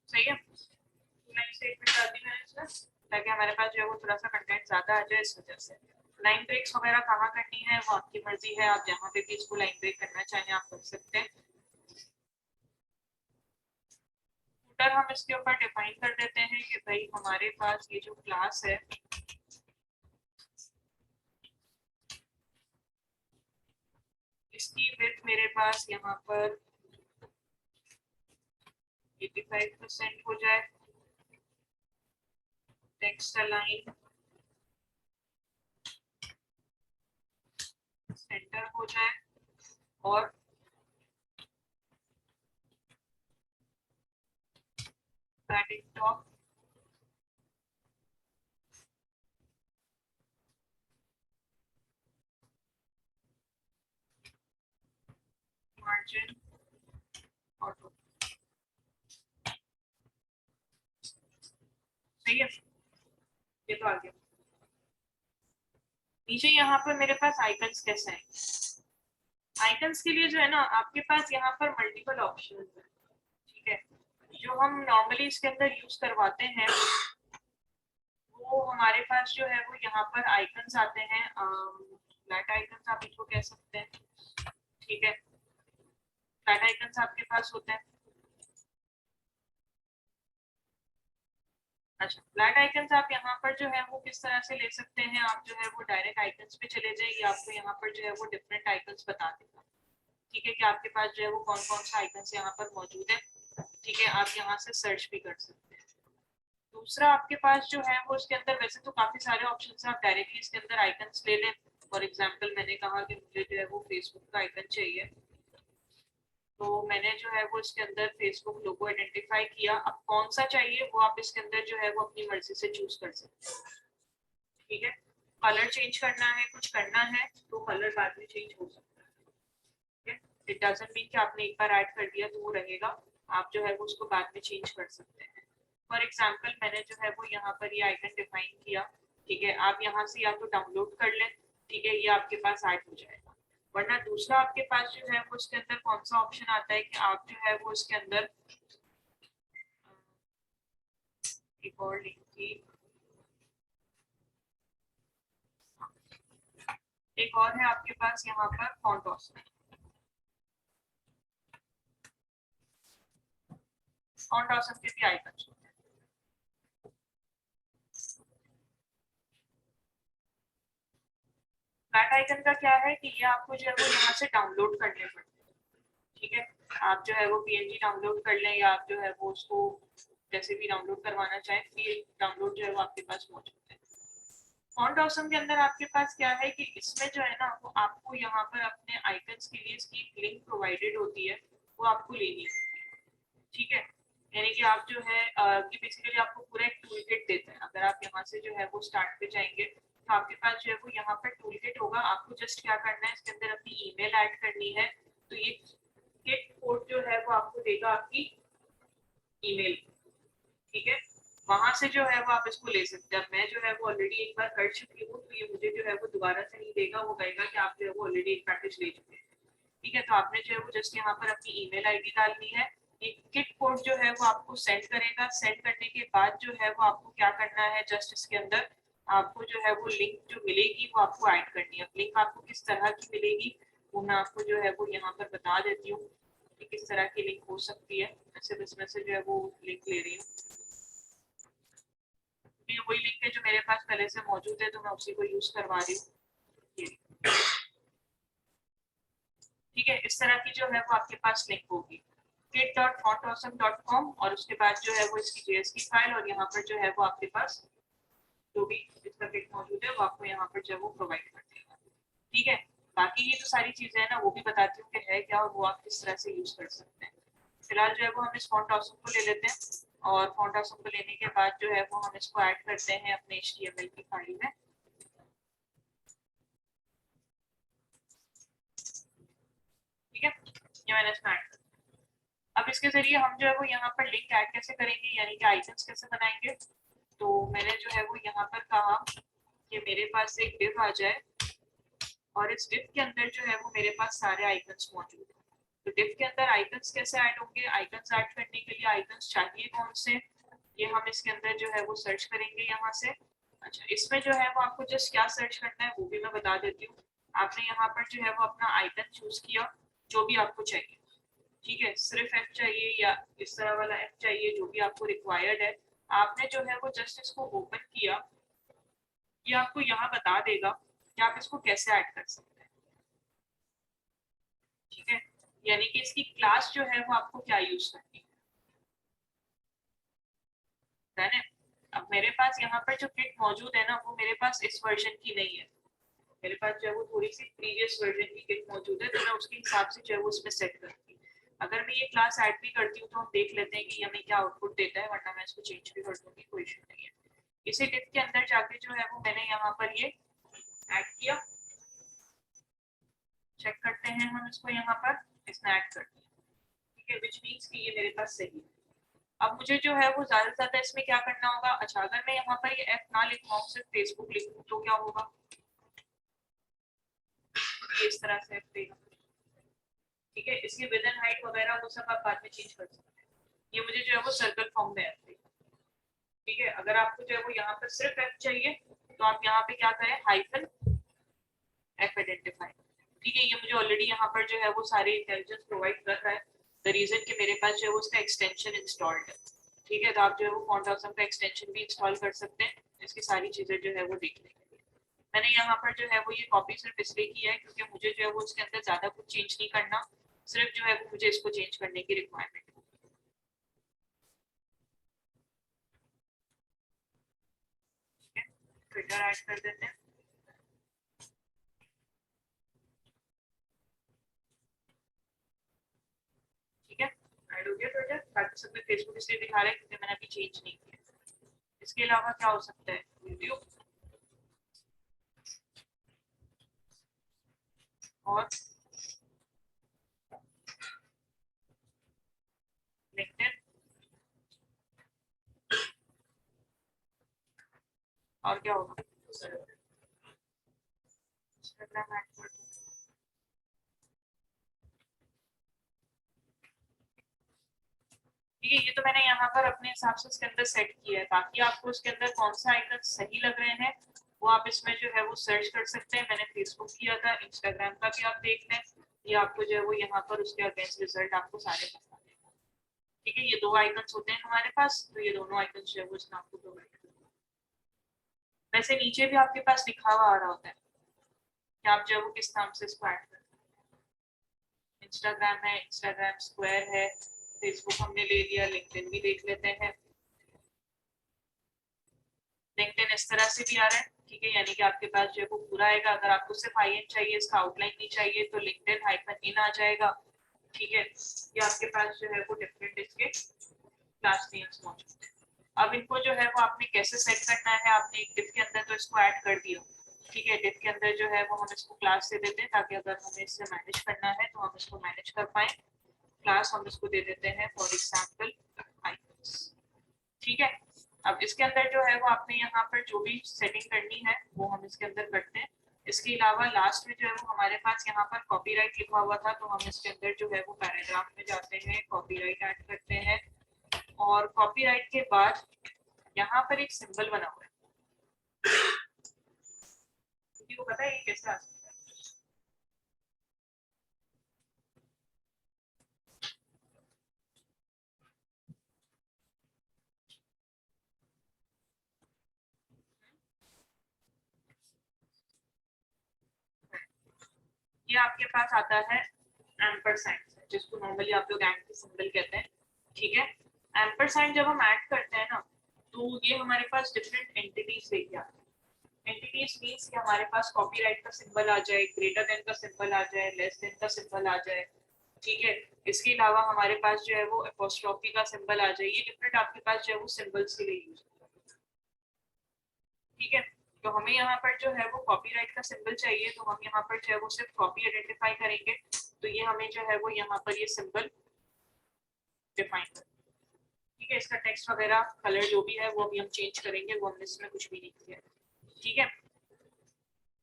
सही है। लाइन स्टेटमेंट डाल दी मैंने इसमें, ताकि हमारे पास जो है वो थोड़ा सा कंटेंट ज्यादा आ जाए इस वजह से। लाइन ब्रेक्स वगैरह कहाँ करनी है वो आपकी मर्जी है, आप जहाँ पे भी इसको लाइन ब्रेक करना चाहें आप कर सकते हैं। फुटर हम इसके ऊपर डिफाइन कर देते हैं कि भाई हमारे पास ये जो क्लास है इसकी विड्थ मेरे पास यहाँ पर 85% हो जाए, टेक्स्ट अलाइन सेंटर हो जाए, और पैडिंग टॉप मार्जिन ऑटो, सही है। ये तो आ गया। नीचे यहाँ पर मेरे पास आइकन्स कैसे हैं। आइकन्स के लिए जो है ना आपके पास यहाँ पर मल्टीपल ऑप्शन है, ठीक है। जो हम नॉर्मली इसके अंदर यूज करवाते हैं वो हमारे पास जो है वो यहाँ पर आइकन्स आते हैं, फ्लैट आइकन्स आप इसको कह सकते हैं, ठीक है। फ्लैट आइकन्स आपके पास होते हैं। अच्छा, फ्लैट आइकन्स आप यहाँ पर जो है वो किस तरह से ले सकते हैं, आप जो है वो डायरेक्ट आइकन्स पे चले जाइए, आपको यहाँ पर जो है वो डिफरेंट आइकन्स बता देगा, ठीक है, कि आपके पास जो है वो कौन कौन सा आइकन्स यहाँ पर मौजूद है, ठीक है। आप यहाँ से सर्च भी कर सकते हैं। दूसरा आपके पास जो है वो इसके अंदर वैसे तो काफी सारे ऑप्शन है, आप डायरेक्टली इसके अंदर आइकन्स ले लें। फॉर एग्जाम्पल मैंने कहा कि मुझे जो है वो फेसबुक का आइकन चाहिए, तो मैंने जो है वो इसके अंदर फेसबुक लोगो आइडेंटिफाई किया। अब कौन सा चाहिए वो आप इसके अंदर जो है वो अपनी मर्जी से चूज कर सकते हैं, ठीक है। कलर चेंज करना है, कुछ करना है तो कलर बाद में चेंज हो सकता है, ठीक है। इट डजंट मीन कि आपने एक बार ऐड कर दिया तो वो रहेगा, आप जो है वो उसको बाद में चेंज कर सकते हैं। फॉर एग्जाम्पल मैंने जो है वो यहाँ पर ये आइकन डिफाइन किया, ठीक है। आप यहाँ से या तो डाउनलोड कर लें, ठीक है, ये आपके पास ऐड हो जाएगा। वरना दूसरा आपके पास जो है वो उसके अंदर कौन सा ऑप्शन आता है कि आप जो है वो इसके अंदर एक और लिंक थी, एक और है आपके पास यहाँ पर फॉन्ट ऑप्शन। फॉन्ट ऑप्शन के भी आइकन होते हैं। फ्लैट आइकन का क्या है कि ये आपको जो है वो यहाँ से डाउनलोड करने पड़ते हैं, ठीक है। आप जो है वो पीएनजी डाउनलोड कर लें या आप जो है वो उसको जैसे भी डाउनलोड करवाना चाहें, फ्री डाउनलोड जो है वो आपके पास मौजूद है। फॉन्ट ऑसम के अंदर आपके पास क्या है कि इसमें जो है ना वो आपको यहाँ पर अपने आइकन्स के लिए इसकी लिंक प्रोवाइडेड होती है, वो आपको लेनी होती है, ठीक है। यानी कि आप जो है कि बेसिकली आपको पूरा एक टूल किट देते हैं। अगर आप यहाँ से जो है वो स्टार्ट पे जाएंगे तो आपके पास जो है वो यहाँ पर टूल किट होगा। आपको जस्ट क्या करना है, इसके अंदर अपनी ईमेल ऐड करनी है। तो ये किट कोड जो है वो आपको देगा आपकी ईमेल, ठीक है। वहां से जो है वो आप इसको ले सकते हैं। अब मैं जो है वो ऑलरेडी एक बार कर चुकी हूँ, तो ये मुझे जो है वो दोबारा से नहीं देगा, वो कहेगा कि आप जो है वो ऑलरेडी एक पैकेज ले चुके हैं, ठीक है। तो आपने जो है वो जस्ट यहाँ पर अपनी ईमेल आईडी डालनी है। ये किट कोड जो है वो आपको सेंड करेगा। सेंड करने के बाद जो है वो आपको क्या करना है, जस्ट इसके अंदर आपको जो है वो लिंक जो मिलेगी वो आपको ऐड करनी है। लिंक आपको किस तरह की मिलेगी वो मैं आपको जो है वो यहाँ पर बता देती हूँ कि किस तरह की लिंक हो सकती है। ऐसे बस मैं से जो है वो लिंक ले रही हूँ, ये वही लिंक है जो मेरे पास पहले से मौजूद है, तो मैं उसी को यूज करवा रही हूँ, ठीक है। इस तरह की जो है वो आपके पास लिंक होगी kit.fontawesome.com और उसके बाद जो है वो इसकी जेएसपी फाइल और यहाँ पर जो है वो आपके पास जो भी इसका किट मौजूद है वो आपको यहाँ पर जो है वो प्रोवाइड कर देगा, ठीक है। बाकी ये जो सारी चीजें हैं ना वो भी बताती हूँ कि है क्या और वो आप किस तरह से यूज कर सकते हैं। फिलहाल जो है वो हम इस फॉन्ट ऑसम को ले लेते हैं और फॉन्ट ऑसम को लेने के बाद जो है वो हम इसको ऐड करते हैं अपने HTML की फाइल में, ठीक है। ये मैंने इसमें ऐड कर। अब इसके जरिए हम जो है वो यहाँ पर लिंक ऐड कैसे करेंगे, यानी कि आइकन्स कैसे बनाएंगे। तो मैंने जो है वो यहाँ पर कहा कि मेरे पास एक डिव आ जाए और इस डिव के अंदर जो है वो मेरे पास सारे आइकन्स मौजूद हैं। तो डिव के अंदर आइकन्स कैसे ऐड होंगे, आइकन्स ऐड करने के लिए आइकन्स चाहिए कौन से, ये हम इसके अंदर जो है वो सर्च करेंगे यहाँ से। अच्छा, इसमें जो है वो आपको जस्ट क्या सर्च करना है वो भी मैं बता देती हूँ। आपने यहाँ पर जो है वो अपना आइकन चूज किया जो भी आपको चाहिए, ठीक है। सिर्फ एफ चाहिए या इस तरह वाला एफ चाहिए, जो भी आपको रिक्वायर्ड है। आपने जो है वो जस्ट इसको ओपन किया, ये आपको यहाँ बता देगा कि आप इसको कैसे ऐड कर सकते हैं, ठीक है। यानी कि इसकी क्लास जो है वो आपको क्या यूज करनी है ना। अब मेरे पास यहाँ पर जो किट मौजूद है ना वो मेरे पास इस वर्जन की नहीं है। मेरे पास जो है वो थोड़ी सी प्रीवियस वर्जन की किट मौजूद है, तो मैं उसके हिसाब से जो है वो उसमें सेट करती हूँ। अगर मैं ये क्लास ऐड भी करती हूँ तो हम देख लेते हैं कि हमें क्या आउटपुट देता है, वरना मैं इसको चेंज भी कर दूंगी, कोई इशू नहीं है। इसी किट के अंदर जाके जो है वो मैंने यहाँ पर ये ऐड किया, चेक करते हैं हम इसको यहाँ पर, इसने ऐड कर दिया, ठीक है, विच मीन्स कि ये मेरे पास सही है। अब मुझे जो है वो ज्यादा से ज्यादा इसमें क्या करना होगा। अच्छा, अगर मैं यहाँ पर ये एफ ना लिखवाऊँ, सिर्फ फेसबुक लिखूँ तो क्या होगा, ये इस तरह से देगा, ठीक है। इसकी विद एंड हाइट वगैरह वो सब आप बाद में चेंज कर सकते हैं। ये मुझे जो है वो सर्कल फॉर्म में है, ठीक है। अगर आपको जो है वो यहाँ पर सिर्फ एफ चाहिए तो आप यहाँ पे क्या करें, हाइफन एफ आइडेंटिफाई, ठीक है। ये मुझे ऑलरेडी यहाँ पर जो है वो सारे इंटेलिजेंस प्रोवाइड कर रहा है। द रीजन कि मेरे पास जो है उसका एक्सटेंशन इंस्टॉल्ड है, ठीक है। तो आप जो है वो फॉन्ट ऑसम का एक्सटेंशन भी इंस्टॉल कर सकते हैं, इसकी सारी चीजें जो है वो देखने के लिए। मैंने यहाँ पर जो है वो ये कॉपी सिर्फ इसलिए किया है क्योंकि मुझे जो है वो उसके अंदर ज्यादा कुछ चेंज नहीं करना, सिर्फ जो है वो मुझे इसको चेंज करने की रिक्वायरमेंट है। ट्विटर ऐड कर देते हैं, ठीक है। ऐड हो गया ट्विटर। बाकी सब में फेसबुक इसलिए दिखा रहा है क्योंकि मैंने अभी चेंज नहीं किया। इसके अलावा क्या हो सकता है, यूट्यूब और लिंक्डइन और क्या होगा, इंस्टाग्राम ऐड कर दूं। ठीक है, ये तो मैंने यहाँ पर अपने हिसाब से इसके अंदर सेट किया है। बाकी आपको इसके अंदर कौन सा आइकन सही लग रहे हैं वो आप इसमें जो है वो सर्च कर सकते हैं। मैंने फेसबुक किया था, इंस्टाग्राम का भी आप देख लें, ये आपको जो है वो यहाँ पर उसके अगेंस्ट रिजल्ट आपको सारे बता देगा, ठीक है। ये दो आइकन्स होते हैं हमारे पास, तो ये दोनों आइकन्स जो है वो इसमें आपको प्रोवाइड कर। वैसे नीचे भी आपके पास लिखा हुआ आ रहा होता है, कि आप जो है वो किस नाम से इसको ऐड करते हैं। इंस्टाग्राम है, इंस्टाग्राम स्क्वायर है, फेसबुक हमने ले लिया, लिंक्डइन भी देख लेते हैं। लिंक्डइन इस तरह से भी आ रहा है, ठीक है, यानी कि आपके पास जो है वो पूरा आएगा। अगर आपको सिर्फ आईएन चाहिए, इसका आउटलाइन नहीं चाहिए, तो लिंक्डइन हाइफन इन आ जाएगा, ठीक है। ये आपके पास जो है वो डिफरेंट इसके क्लास नेम्स मौजूद है। अब इनको जो है वो आपने कैसे सेट करना है, आपने एक डिफ के अंदर तो इसको ऐड कर दिया, ठीक है। डिफ के अंदर जो है वो हम इसको क्लास दे देते हैं, ताकि अगर हमें इससे मैनेज करना है तो हम इसको मैनेज कर पाए। क्लास हम इसको दे देते हैं फॉर एग्जांपल आइकन्स, ठीक है। अब इसके अंदर जो है वो आपने यहाँ पर जो भी सेटिंग करनी है वो हम इसके अंदर करते हैं। इसके अलावा लास्ट में जो है वो हमारे पास यहाँ पर कॉपीराइट लिखा हुआ था, तो हम इसके अंदर जो है वो पैराग्राफ में जाते हैं, कॉपीराइट ऐड करते हैं, और कॉपीराइट के बाद यहाँ पर एक सिंबल बना हुआ है, क्योंकि वो पता है ये कैसे आ सकता है। ये आपके पास आता है एम्परसैंड, जिसको नॉर्मली आप लोग एंड के सिंबल कहते हैं, ठीक है। एम्परसैंड जब हम ऐड करते हैं ना, तो ये हमारे पास डिफरेंट एंटिटीज लेके आते हैं। एंटिटीज मींस कि हमारे पास कॉपीराइट का सिंबल आ जाए, ग्रेटर देन का सिंबल आ जाए, लेस देन का सिंबल आ जाए, ठीक है। इसके अलावा हमारे पास जो है वो एपोस्ट्रोफी का सिंबल आ जाए। ये डिफरेंट आपके पास जो है वो सिंबल्स के लिए यूज होता है, ठीक है। तो हमें यहाँ पर जो है वो कॉपीराइट का सिंबल चाहिए, तो हम यहाँ पर जो है वो सिर्फ कॉपी आइडेंटिफाई करेंगे, तो ये हमें जो है वो यहाँ पर ये सिंबल डिफाइन कर, ठीक है। इसका टेक्स्ट वगैरह कलर जो भी है वो अभी हम चेंज करेंगे, वो हमने इसमें कुछ भी नहीं किया, ठीक है।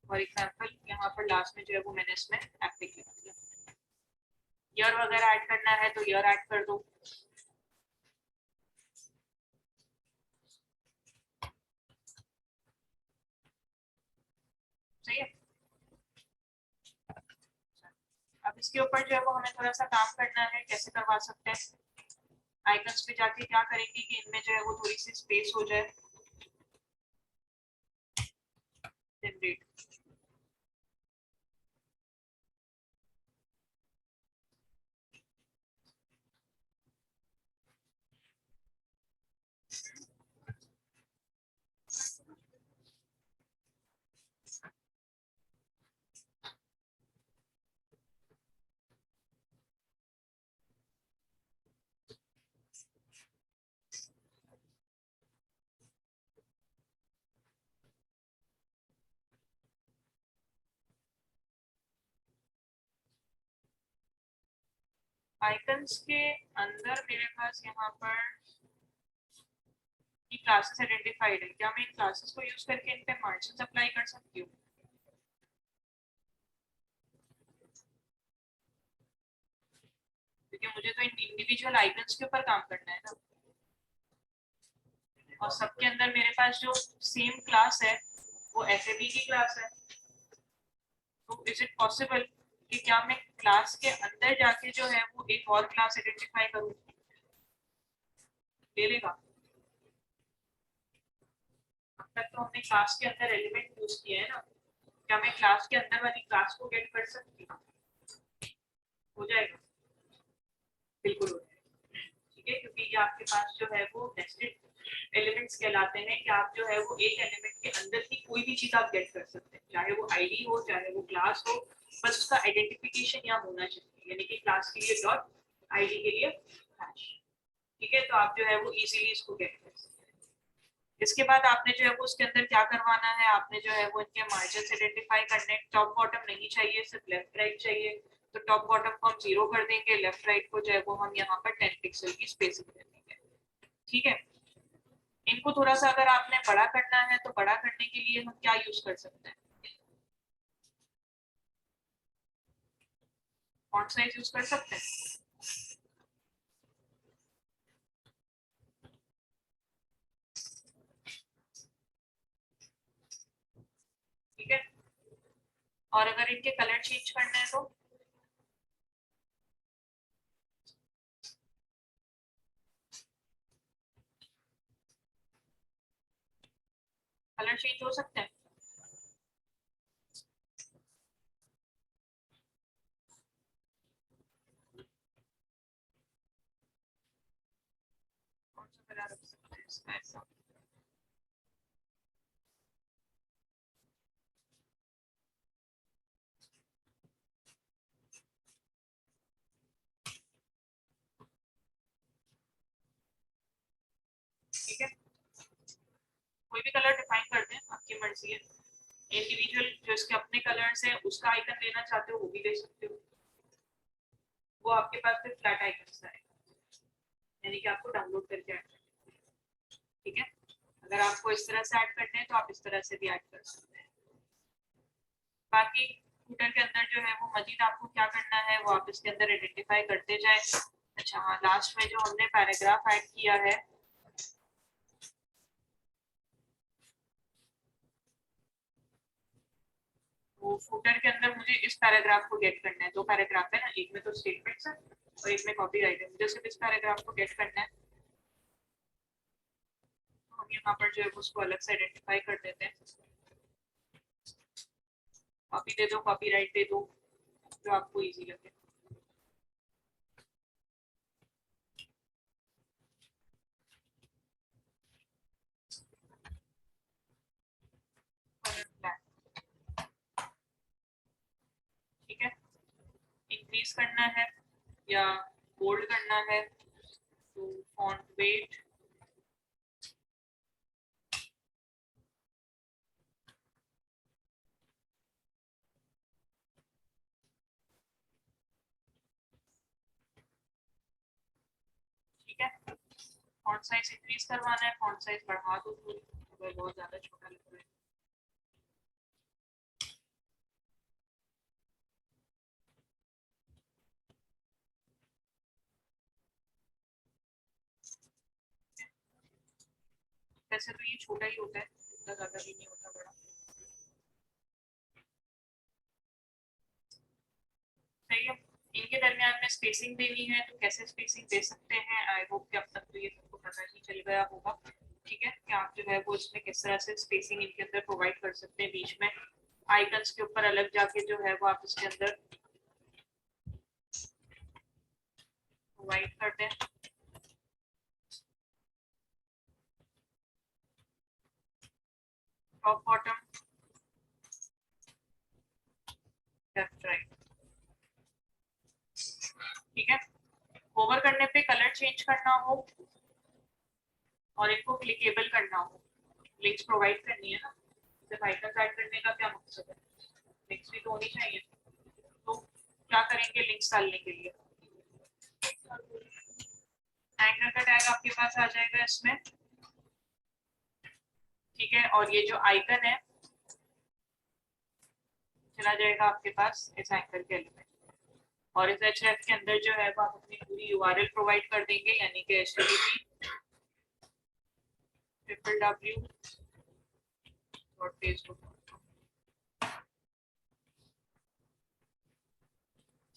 फॉर एग्जाम्पल यहाँ पर लास्ट में जो है वो मैंने इसमें एपिक लिख दिया। ईयर वगैरह ऐड करना है तो ईयर ऐड कर दो, सही है। अब इसके ऊपर जो है वो हमें थोड़ा सा काम करना है, कैसे करवा सकते हैं। आइकन्स पे जाके क्या करेंगे कि इनमें जो है वो थोड़ी सी स्पेस हो जाए, जनरेट। आइकन्स के अंदर मेरे पास यहाँ पर ये क्लासेस आइडेंटिफाइड है, क्या मैं इन क्लासेस को यूज करके इन पे मार्जिन अप्लाई कर सकती हूँ? क्योंकि मुझे तो इन इंडिविजुअल आइकन्स के ऊपर काम करना है ना, और सबके अंदर मेरे पास जो सेम क्लास है वो एफएबी की क्लास है। तो इज इट पॉसिबल कि क्या मैं क्लास के अंदर जाके जो है वो एक और क्लास आइडेंटिफाई करूँ? ले लेगा? अब तक तो हमने क्लास के अंदर एलिमेंट यूज किए हैं ना, क्या मैं क्लास के अंदर वाली क्लास को गेट कर सकती हूँ? हो जाएगा, बिल्कुल हो जाएगा, ठीक है। क्योंकि ये आपके पास जो है वो नेस्टेड एलिमेंट्स कहलाते हैं, कि आप जो है वो एक एलिमेंट के अंदर की कोई भी चीज आप गेट कर सकते हैं, चाहे वो आईडी हो, चाहे वो क्लास हो, बस उसका आइडेंटिफिकेशन यहाँ होना चाहिए, यानी कि क्लास के लिए डॉट, आईडी के लिए हैश, ठीक है। तो आप जो है वो इजीली इसको गेट कर सकते हैं। इसके बाद आपने जो है वो उसके अंदर क्या करवाना है, आपने जो है वो इनके मार्जिन आइडेंटिफाई करने, टॉप बॉटम नहीं चाहिए, सिर्फ लेफ्ट राइट चाहिए, तो टॉप बॉटम को हम 0 कर देंगे, लेफ्ट राइट को जो है वो हम यहाँ पर 10 पिक्सल की स्पेसिंग दे देंगे, ठीक है। इनको थोड़ा सा अगर आपने बड़ा करना है तो बड़ा करने के लिए हम क्या यूज कर सकते हैं, फॉन्ट साइज यूज कर सकते हैं, ठीक है। और अगर इनके कलर चेंज करने हैं तो कलर चेंज हो सकते हैं। इसका ऐसा। ठीक है, कोई भी कलर डिफाइन कर दें, आपकी मर्जी है। इंडिविजुअल जो इसके अपने कलर्स हैं उसका आइकन लेना चाहते हो वो भी ले सकते हो, वो आपके पास फिर फ्लैट आइकन आएगा, यानी कि आपको डाउनलोड करके ऐड करना है। ठीक है, अगर आपको इस तरह से ऐड करने हैं तो आप इस तरह से भी ऐड कर सकते हैं। बाकी फूटर के अंदर जो है वो मजीद आपको क्या करना है वो आप इसके अंदर आइडेंटिफाई करते जाए। अच्छा हाँ, लास्ट में जो हमने पैराग्राफ ऐड किया है वो फूटर के अंदर मुझे इस पैराग्राफ को गेट करना है। दो पैराग्राफ है ना, एक में तो स्टेटमेंट्स है और एक में कॉपीराइट है, मुझे सिर्फ इस पैराग्राफ को गेट करना है। तो हम यहाँ पर जो है उसको अलग से आइडेंटिफाई कर देते हैं। कॉपी दे दो, कॉपीराइट दे दो, जो आपको इजी लगे। ठीक है, इंक्रीज करना है या बोल्ड करना है तो फॉन्ट वेट, ठीक है। फॉन्ट साइज इंक्रीज करवाना है, फॉन्ट साइज बढ़ा दो थोड़ी, अगर बहुत ज्यादा छोटा लग रहा है। वैसे तो ये छोटा ही होता है, इतना ज्यादा भी नहीं होता बड़ा। सही है, इनके दरमियान में स्पेसिंग देनी है तो कैसे स्पेसिंग दे सकते हैं, आई होप कि अब तक तो ये सबको पता ही चल गया होगा। ठीक है, कि आप जो है वो इसमें किस तरह से स्पेसिंग इनके अंदर प्रोवाइड कर सकते हैं। बीच में आइकन्स के ऊपर अलग जाके जो है वो आप इसके अंदर प्रोवाइड कर दें। Top bottom left right. ठीक है, ओवर करने पे कलर चेंज करना हो और इनको क्लिकेबल करना हो, लिंक्स प्रोवाइड करनी है ना, सिर्फ आइकन ऐड करने का क्या मकसद है, लिंक्स भी तो होनी चाहिए। तो क्या करेंगे लिंक्स डालने के लिए, एंकर का टैग आपके पास आ जाएगा इसमें। ठीक है, और ये जो आइकन है चला जाएगा आपके पास इस एंकर के एलिमेंट, और इस href के अंदर जो है वो आप अपनी पूरी URL प्रोवाइड कर देंगे, यानी कि http://www.facebook.com।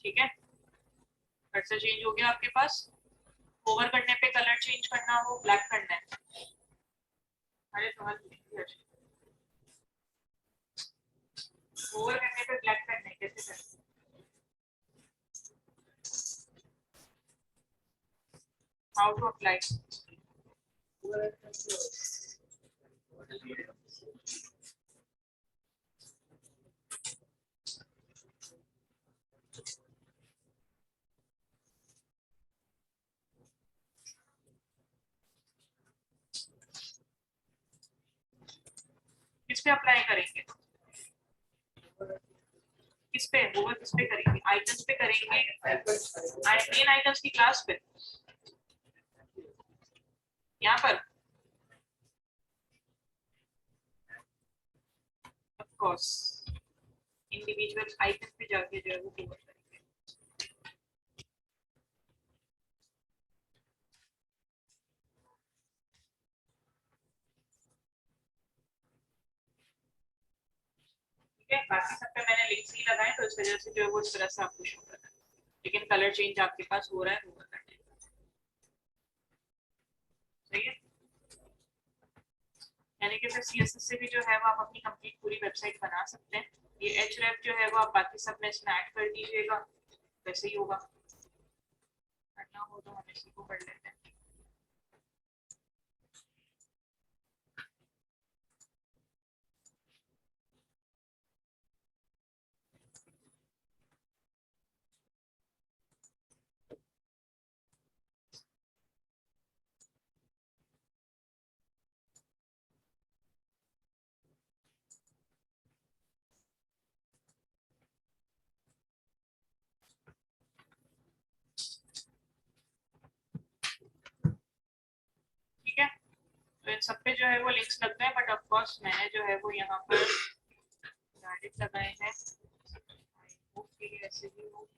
ठीक है, कर्सर चेंज हो गया आपके पास। ओवर करने पे कलर चेंज करना हो, ब्लैक करना है। अरे सवाल ओवर करने पे ब्लैक करना है, कैसे करना है? हाउ टू अप्लाई, किस पे अप्लाई करेंगे, किस पे ओवर किस पे करेंगे, आइकन्स पे करेंगे, मेन आइकन्स की क्लास पे, यहाँ पर ऑफ कोर्स इंडिविजुअल आइकन पे जाके जो है वो ओवर करेंगे। ठीक है, बाकी सब पे मैंने लिंक्स ही लगाए तो इस वजह से जो है वो इस तरह से आपको शो कर रहा है, लेकिन कलर चेंज आपके पास हो रहा है, होगा करने का। सही है, यानी कि फिर CSS से भी जो है वो आप अपनी कंप्लीट पूरी वेबसाइट बना सकते हैं। ये href जो है वो आप बाकी सब में इसमें ऐड कर दीजिएगा, वैसे ही होगा। करना हो तो हम इसी को कर लेते हैं। सब पे जो है वो लिंक्स लगते हैं, बट ऑफ कोर्स मैंने जो है वो यहाँ पर डायरेक्ट लगाए हैं। ऐसे ही हो।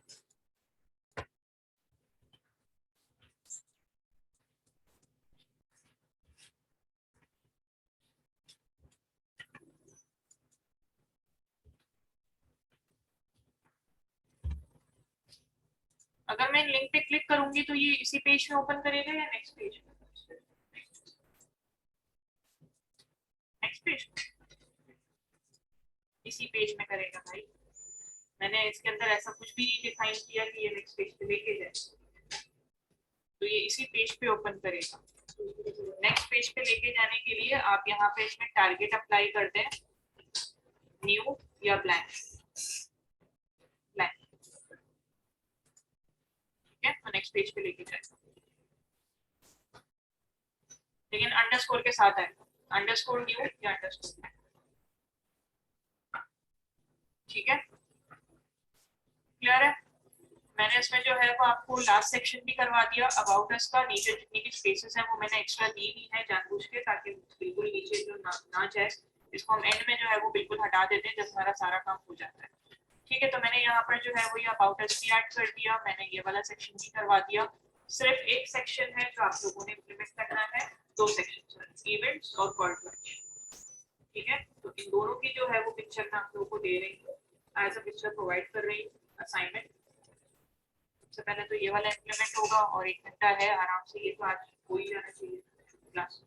अगर मैं लिंक पे क्लिक करूंगी तो ये इसी पेज में ओपन करेगा या नेक्स्ट पेज में? नेक्स्ट पेज इसी पेज में करेगा भाई। मैंने इसके अंदर ऐसा कुछ भी डिफाइन किया कि ये नेक्स्ट पेज पे लेके जाए, तो ये इसी पेज पे ओपन करेगा। नेक्स्ट पेज पे लेके जाने के लिए आप यहाँ पे इसमें टारगेट अप्लाई कर दें, न्यू या ब्लैंक। ब्लैंक, ठीक है, तो नेक्स्ट पेज पे लेके जाएगा, लेकिन अंडरस्कोर के साथ आएगा, अंडरस्कोर न्यू या अंडरस्कोर ब्लैंक। ठीक है, क्लियर है? मैंने इसमें जो है वो आपको लास्ट सेक्शन भी करवा दिया अबाउट अस का। नीचे जितनी भी स्पेसेस हैं वो मैंने एक्स्ट्रा दी हुई है जानबूझ के, ताकि बिल्कुल नीचे जो ना जाए। इसको हम एंड में जो है वो बिल्कुल हटा देते हैं जब हमारा सारा काम हो जाता है। ठीक है, तो मैंने यहाँ पर जो है वो ये अबाउट अस भी ऐड कर दिया, मैंने ये वाला सेक्शन भी करवा दिया। सिर्फ एक सेक्शन है जो आप लोगों ने इम्प्लीमेंट करना है, दो सेक्शन, इवेंट्स और कॉल टू एक्शन। ठीक है, तो इन दोनों की जो है वो पिक्चर मैं आप लोगों को दे रही हूँ, एज अ पिक्चर प्रोवाइड कर रही हूँ असाइनमेंट। सबसे पहले तो ये वाला इम्प्लीमेंट होगा, और 1 घंटा है आराम से, ये तो आज हो ही जाना चाहिए क्लास।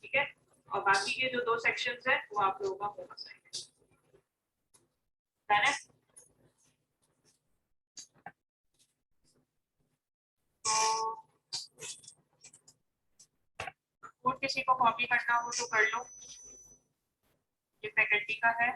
ठीक है, और बाकी के जो 2 सेक्शंस है वो आप लोगों का होम असाइनमेंट है। तो कोड किसी को कॉपी करना हो तो कर लो, ये फैकल्टी का है।